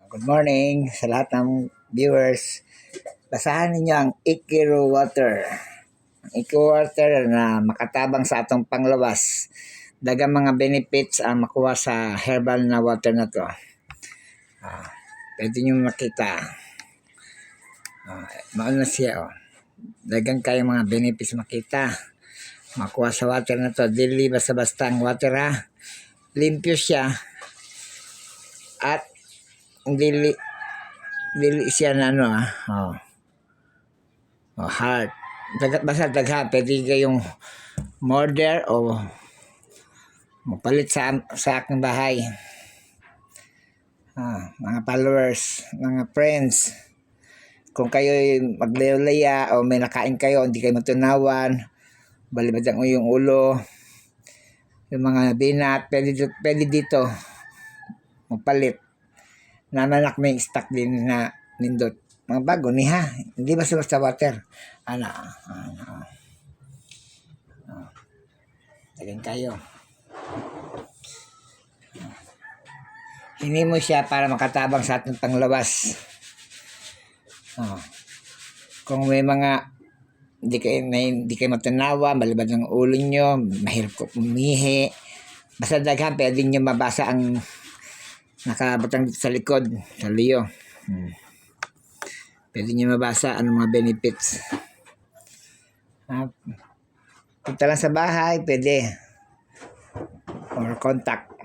Good morning sa lahat ng viewers. Basahan ninyo ang Ikiro Water. Ang Ikiro Water na makatabang sa atong panglawas. Dagang mga benefits ang makuha sa herbal na water na to. Pwede nyo makita. Mauna siya. Dagang kayo mga benefits makita. Makuha sa water na to. Dili basta-basta ang water ha. Limpyo siya. At dili siya na hard. Basta daghan, pwede kayong murder o mapalit sa aking bahay. Mga followers, mga friends, kung kayo maglaya o may nakain kayo, hindi kayo matunawan, balibad ang yung ulo, yung mga binat, pwede dito mapalit. Namanak may stock din na nindot. Mga bago ni ha. Hindi basta water. Tagay kayo. Hini mo siya para makatabang sa ating panglawas. Kung may mga hindi kayo matunawa, malibad ng ulo nyo, mahirap ko pumihi. Basta daghan, pwede nyo mabasa ang nakabatang sa likod, sa liyo. Pwede nyo mabasa anong mga benefits. Punta lang sa bahay, pwede. Or contact.